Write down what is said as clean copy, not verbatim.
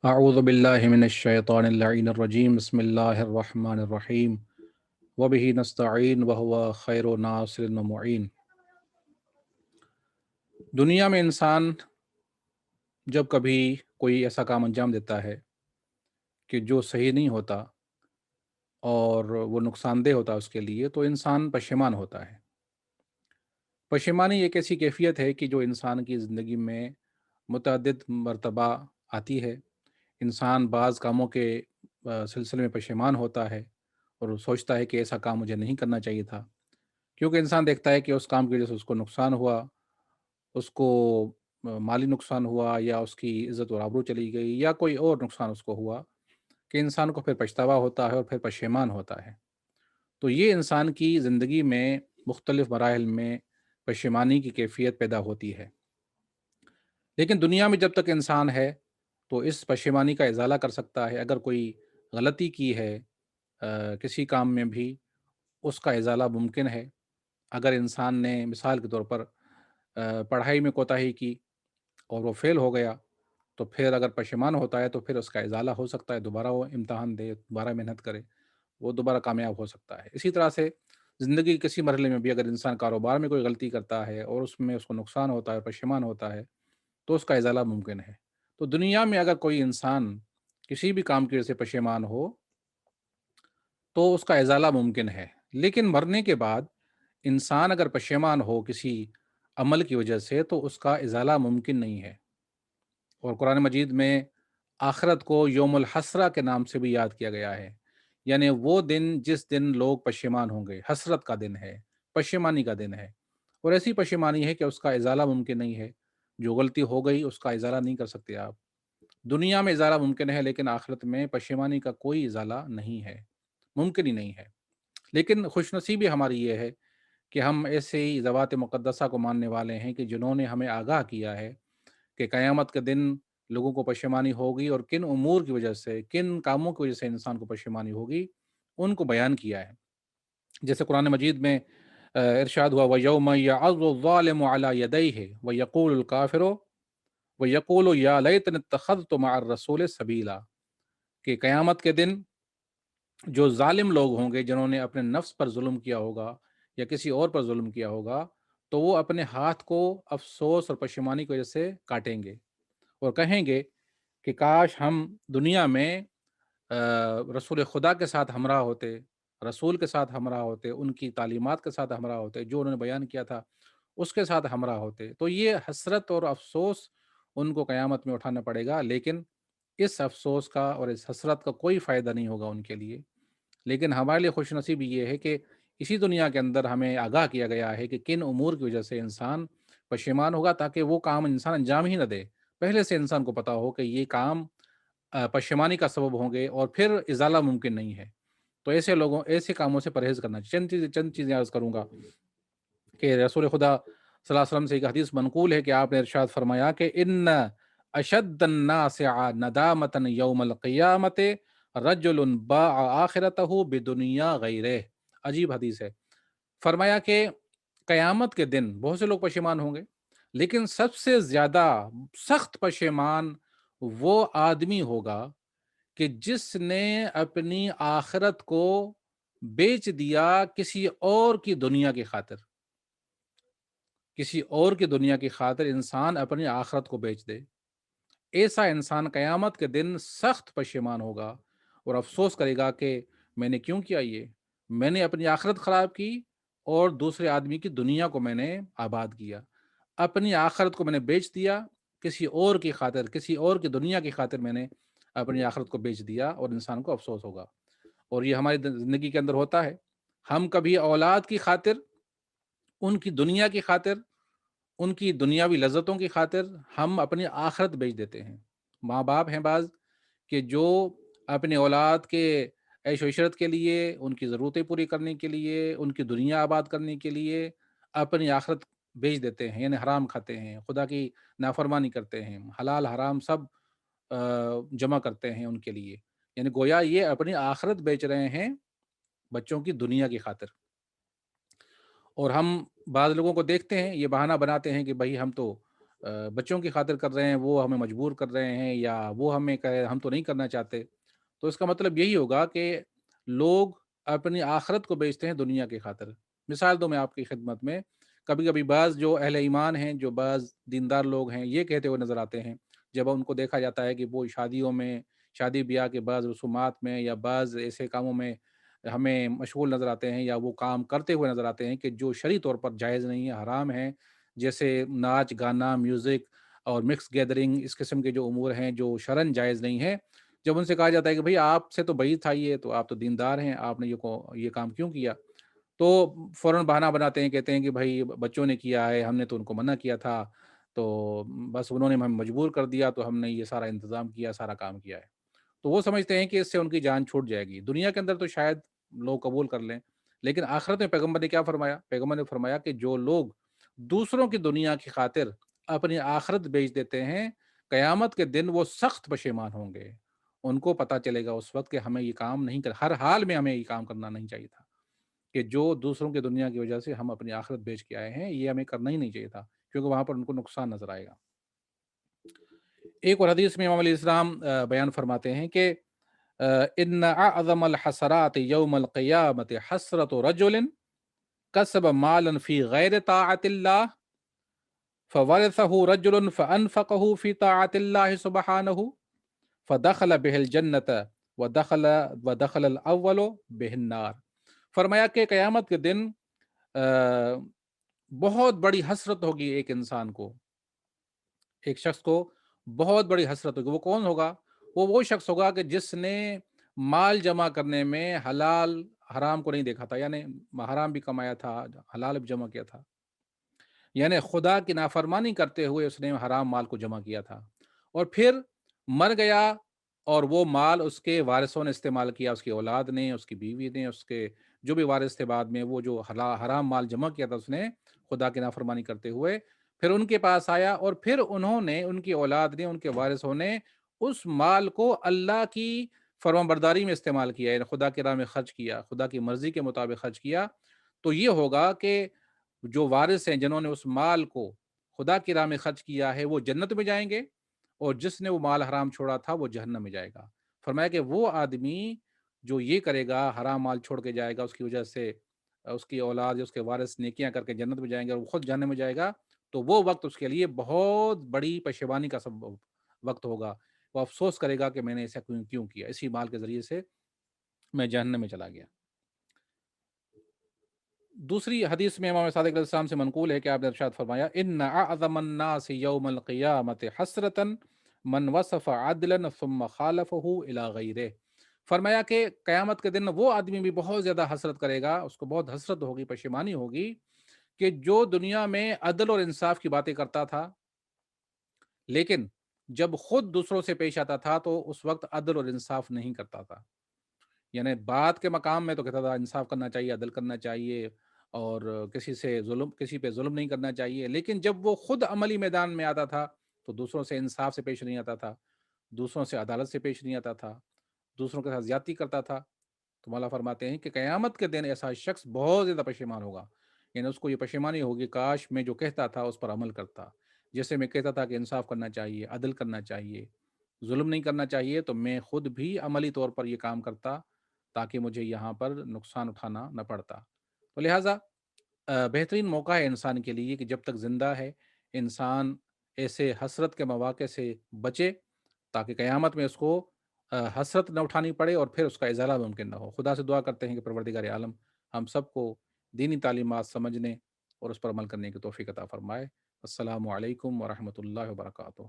اعوذ باللہ من الشیطان اللعین الرجیم بسم اللہ الرحمن الرحیم وبہ نستعین وہو خیر ناصر و معین۔ دنیا میں انسان جب کبھی کوئی ایسا کام انجام دیتا ہے کہ جو صحیح نہیں ہوتا اور وہ نقصان دہ ہوتا ہے اس کے لیے، تو انسان پشیمان ہوتا ہے۔ پشیمانی ایک ایسی کیفیت ہے کہ جو انسان کی زندگی میں متعدد مرتبہ آتی ہے۔ انسان بعض کاموں کے سلسلے میں پشیمان ہوتا ہے اور وہ سوچتا ہے کہ ایسا کام مجھے نہیں کرنا چاہیے تھا، کیونکہ انسان دیکھتا ہے کہ اس کام کی وجہ سے اس کو نقصان ہوا، اس کو مالی نقصان ہوا، یا اس کی عزت و آبرو چلی گئی، یا کوئی اور نقصان اس کو ہوا، کہ انسان کو پھر پچھتاوا ہوتا ہے اور پھر پشیمان ہوتا ہے۔ تو یہ انسان کی زندگی میں مختلف مراحل میں پشیمانی کی کیفیت پیدا ہوتی ہے۔ لیکن دنیا میں جب تک انسان ہے تو اس پشیمانی کا ازالہ کر سکتا ہے۔ اگر کوئی غلطی کی ہے کسی کام میں بھی، اس کا ازالہ ممکن ہے۔ اگر انسان نے مثال کے طور پر پڑھائی میں کوتاہی کی اور وہ فیل ہو گیا، تو پھر اگر پشیمان ہوتا ہے تو پھر اس کا ازالہ ہو سکتا ہے، دوبارہ وہ امتحان دے، دوبارہ محنت کرے، وہ دوبارہ کامیاب ہو سکتا ہے۔ اسی طرح سے زندگی کے کسی مرحلے میں بھی اگر انسان کاروبار میں کوئی غلطی کرتا ہے اور اس میں اس کو نقصان ہوتا ہے، پشیمان ہوتا ہے، تو اس کا ازالہ ممکن ہے۔ تو دنیا میں اگر کوئی انسان کسی بھی کام کی وجہ سے پشیمان ہو تو اس کا ازالہ ممکن ہے، لیکن مرنے کے بعد انسان اگر پشیمان ہو کسی عمل کی وجہ سے تو اس کا ازالہ ممکن نہیں ہے۔ اور قرآن مجید میں آخرت کو یوم الحسرہ کے نام سے بھی یاد کیا گیا ہے، یعنی وہ دن جس دن لوگ پشیمان ہوں گے، حسرت کا دن ہے، پشیمانی کا دن ہے، اور ایسی پشیمانی ہے کہ اس کا ازالہ ممکن نہیں ہے۔ جو غلطی ہو گئی اس کا ازالہ نہیں کر سکتے آپ۔ دنیا میں ازالہ ممکن ہے، لیکن آخرت میں پشیمانی کا کوئی ازالہ نہیں ہے، ممکن ہی نہیں ہے۔ لیکن خوش نصیبی ہماری یہ ہے کہ ہم ایسے ہی ذوات مقدسہ کو ماننے والے ہیں کہ جنہوں نے ہمیں آگاہ کیا ہے کہ قیامت کے دن لوگوں کو پشیمانی ہوگی، اور کن امور کی وجہ سے، کن کاموں کی وجہ سے انسان کو پشیمانی ہوگی، ان کو بیان کیا ہے۔ جیسے قرآن مجید میں ارشاد ہوا وَيَوْمَ يَعَضُّ الظَّالِمُ عَلَى يَدَيْهِ وَيَقُولُ الْكَافِرُ وَيَقُولُ يَا لَيْتَنِي اتَّخَذْتُ مَعَ الرَّسُولِ سَبِيلًا، کہ قیامت کے دن جو ظالم لوگ ہوں گے، جنہوں نے اپنے نفس پر ظلم کیا ہوگا یا کسی اور پر ظلم کیا ہوگا، تو وہ اپنے ہاتھ کو افسوس اور پشیمانی کی وجہ سے کاٹیں گے اور کہیں گے کہ کاش ہم دنیا میں رسول خدا کے ساتھ ہمراہ ہوتے، رسول کے ساتھ ہمراہ ہوتے، ان کی تعلیمات کے ساتھ ہمراہ ہوتے، جو انہوں نے بیان کیا تھا اس کے ساتھ ہمراہ ہوتے۔ تو یہ حسرت اور افسوس ان کو قیامت میں اٹھانا پڑے گا، لیکن اس افسوس کا اور اس حسرت کا کوئی فائدہ نہیں ہوگا ان کے لیے۔ لیکن ہمارے لیے خوش نصیبی یہ ہے کہ اسی دنیا کے اندر ہمیں آگاہ کیا گیا ہے کہ کن امور کی وجہ سے انسان پشیمان ہوگا، تاکہ وہ کام انسان انجام ہی نہ دے، پہلے سے انسان کو پتا ہو کہ یہ کام پشیمانی کا سبب ہوں گے اور پھر ازالہ ممکن نہیں ہے۔ تو ایسے کاموں سے پرہیز کرنا چاہیے۔ چند چیزیں عرض کروں گا کہ رسول خدا صلی اللہ علیہ وسلم سے ایک حدیث منقول ہے کہ آپ نے ارشاد فرمایا کہ ان اشد الناس ندامۃ یوم القیامت رجل باع آخرتہ بدنیا غیرہ۔ عجیب حدیث ہے۔ فرمایا کہ قیامت کے دن بہت سے لوگ پشیمان ہوں گے، لیکن سب سے زیادہ سخت پشیمان وہ آدمی ہوگا کہ جس نے اپنی آخرت کو بیچ دیا کسی اور کی دنیا کی خاطر۔ کسی اور کی دنیا کی خاطر انسان اپنی آخرت کو بیچ دے، ایسا انسان قیامت کے دن سخت پشیمان ہوگا اور افسوس کرے گا کہ میں نے کیوں کیا یہ، میں نے اپنی آخرت خراب کی اور دوسرے آدمی کی دنیا کو میں نے آباد کیا، اپنی آخرت کو میں نے بیچ دیا کسی اور کی خاطر، کسی اور کی دنیا کی خاطر میں نے اپنی آخرت کو بیچ دیا، اور انسان کو افسوس ہوگا۔ اور یہ ہماری زندگی کے اندر ہوتا ہے۔ ہم کبھی اولاد کی خاطر، ان کی دنیا کی خاطر، ان کی دنیاوی لذتوں کی خاطر ہم اپنی آخرت بیچ دیتے ہیں۔ ماں باپ ہیں بعض کہ جو اپنے اولاد کے عیش و عشرت کے لیے، ان کی ضرورتیں پوری کرنے کے لیے، ان کی دنیا آباد کرنے کے لیے اپنی آخرت بیچ دیتے ہیں، یعنی حرام کھاتے ہیں، خدا کی نافرمانی کرتے ہیں، حلال حرام سب جمع کرتے ہیں ان کے لیے، یعنی گویا یہ اپنی آخرت بیچ رہے ہیں بچوں کی دنیا کی خاطر۔ اور ہم بعض لوگوں کو دیکھتے ہیں، یہ بہانہ بناتے ہیں کہ بھائی ہم تو بچوں کی خاطر کر رہے ہیں، وہ ہمیں مجبور کر رہے ہیں، یا وہ ہمیں کہے ہم تو نہیں کرنا چاہتے، تو اس کا مطلب یہی ہوگا کہ لوگ اپنی آخرت کو بیچتے ہیں دنیا کی خاطر۔ مثال دوں میں آپ کی خدمت میں، کبھی کبھی بعض جو اہل ایمان ہیں، جو بعض دیندار لوگ ہیں، یہ کہتے ہوئے نظر آتے ہیں جب ان کو دیکھا جاتا ہے کہ وہ شادیوں میں، شادی بیاہ کے بعض رسومات میں یا بعض ایسے کاموں میں ہمیں مشغول نظر آتے ہیں، یا وہ کام کرتے ہوئے نظر آتے ہیں کہ جو شرعی طور پر جائز نہیں ہے، حرام ہیں، جیسے ناچ گانا، میوزک اور مکس گیدرنگ، اس قسم کے جو امور ہیں جو شرعن جائز نہیں ہے، جب ان سے کہا جاتا ہے کہ بھئی آپ سے تو بعید تھا یہ، تو آپ تو دیندار ہیں، آپ نے یہ کام کیوں کیا؟ تو فوراً بہانہ بناتے ہیں، کہتے ہیں کہ بھائی بچوں نے کیا ہے، ہم نے تو ان کو منع کیا تھا، تو بس انہوں نے ہمیں مجبور کر دیا، تو ہم نے یہ سارا انتظام کیا، سارا کام کیا ہے۔ تو وہ سمجھتے ہیں کہ اس سے ان کی جان چھوٹ جائے گی۔ دنیا کے اندر تو شاید لوگ قبول کر لیں، لیکن آخرت میں پیغمبر نے کیا فرمایا؟ پیغمبر نے فرمایا کہ جو لوگ دوسروں کی دنیا کی خاطر اپنی آخرت بیچ دیتے ہیں، قیامت کے دن وہ سخت پشیمان ہوں گے۔ ان کو پتہ چلے گا اس وقت کہ ہمیں یہ کام نہیں ہر حال میں ہمیں یہ کام کرنا نہیں چاہیے تھا، کہ جو دوسروں کی دنیا کی وجہ سے ہم اپنی آخرت بیچ کے آئے ہیں، یہ ہمیں کرنا ہی نہیں چاہیے تھا، کیونکہ وہاں پر ان کو نقصان نظر آئے گا۔ ایک اور حدیث میں امام علیہ السلام بیان فرماتے ہیں کہ ان اعظم الحسرات یوم القیامت حسرت رجل کسب مالا فی غیر طاعت اللہ فورثه رجل فانفقه في طاعت اللہ سبحانہ فدخل به الجنت ودخل الاول به النار۔ فرمایا کہ قیامت کے دن بہت بڑی حسرت ہوگی ایک انسان کو، ایک شخص کو بہت بڑی حسرت ہوگی۔ وہ کون ہوگا؟ وہ شخص ہوگا کہ جس نے مال جمع کرنے میں حلال حرام کو نہیں دیکھا تھا، یعنی حرام بھی کمایا تھا، حلال بھی جمع کیا تھا، یعنی خدا کی نافرمانی کرتے ہوئے اس نے حرام مال کو جمع کیا تھا، اور پھر مر گیا، اور وہ مال اس کے وارثوں نے استعمال کیا، اس کی اولاد نے، اس کی بیوی نے، اس کے جو بھی وارث تھے بعد میں، وہ جو حرام مال جمع کیا تھا اس نے خدا کی نافرمانی کرتے ہوئے، پھر ان کے پاس آیا، اور پھر انہوں نے، ان کی اولاد نے، ان کے وارثوں نے اس مال کو اللہ کی فرمانبرداری میں استعمال کیا، یعنی خدا کی راہ میں خرچ کیا، خدا کی مرضی کے مطابق خرچ کیا، تو یہ ہوگا کہ جو وارث ہیں جنہوں نے اس مال کو خدا کی راہ میں خرچ کیا ہے، وہ جنت میں جائیں گے، اور جس نے وہ مال حرام چھوڑا تھا وہ جہنم میں جائے گا۔ فرمایا کہ وہ آدمی جو یہ کرے گا، حرام مال چھوڑ کے جائے گا، اس کی وجہ سے اس کی اولاد یا اس کے وارث نیکیاں کر کے جنت میں جائیں گے، اور وہ خود جہنم میں جائے گا، تو وہ وقت اس کے لیے بہت بڑی پشیمانی کا سبب وقت ہوگا۔ وہ افسوس کرے گا کہ میں نے ایسا کیوں کیا، اسی مال کے ذریعے سے میں جہنم میں چلا گیا۔ دوسری حدیث میں امام صادق علیہ السلام سے منقول ہے کہ آپ نے ارشاد فرمایا ان اعظم الناس یوم القیامت حسرتا من وصف عدلا ثم خالفه الى غیرہ۔ فرمایا کہ قیامت کے دن وہ آدمی بھی بہت زیادہ حسرت کرے گا، اس کو بہت حسرت ہوگی، پشیمانی ہوگی، کہ جو دنیا میں عدل اور انصاف کی باتیں کرتا تھا، لیکن جب خود دوسروں سے پیش آتا تھا تو اس وقت عدل اور انصاف نہیں کرتا تھا، یعنی بات کے مقام میں تو کہتا تھا انصاف کرنا چاہیے، عدل کرنا چاہیے، اور کسی پہ ظلم نہیں کرنا چاہیے، لیکن جب وہ خود عملی میدان میں آتا تھا تو دوسروں سے انصاف سے پیش نہیں آتا تھا، دوسروں سے عدالت سے پیش نہیں آتا تھا، دوسروں کے ساتھ زیادتی کرتا تھا۔ تو مولا فرماتے ہیں کہ قیامت کے دن ایسا شخص بہت زیادہ پشیمان ہوگا، یعنی اس کو یہ پشیمانی ہوگی، کاش میں جو کہتا تھا اس پر عمل کرتا، جیسے میں کہتا تھا کہ انصاف کرنا چاہیے، عدل کرنا چاہیے، ظلم نہیں کرنا چاہیے، تو میں خود بھی عملی طور پر یہ کام کرتا، تاکہ مجھے یہاں پر نقصان اٹھانا نہ پڑتا۔ تو لہٰذا بہترین موقع ہے انسان کے لیے کہ جب تک زندہ ہے، انسان ایسے حسرت کے مواقع سے بچے، تاکہ قیامت میں اس کو حسرت نہ اٹھانی پڑے، اور پھر اس کا ازالہ ممکن نہ ہو۔ خدا سے دعا کرتے ہیں کہ پروردگار عالم ہم سب کو دینی تعلیمات سمجھنے اور اس پر عمل کرنے کی توفیق عطا فرمائے۔ السلام علیکم ورحمۃ اللہ وبرکاتہ۔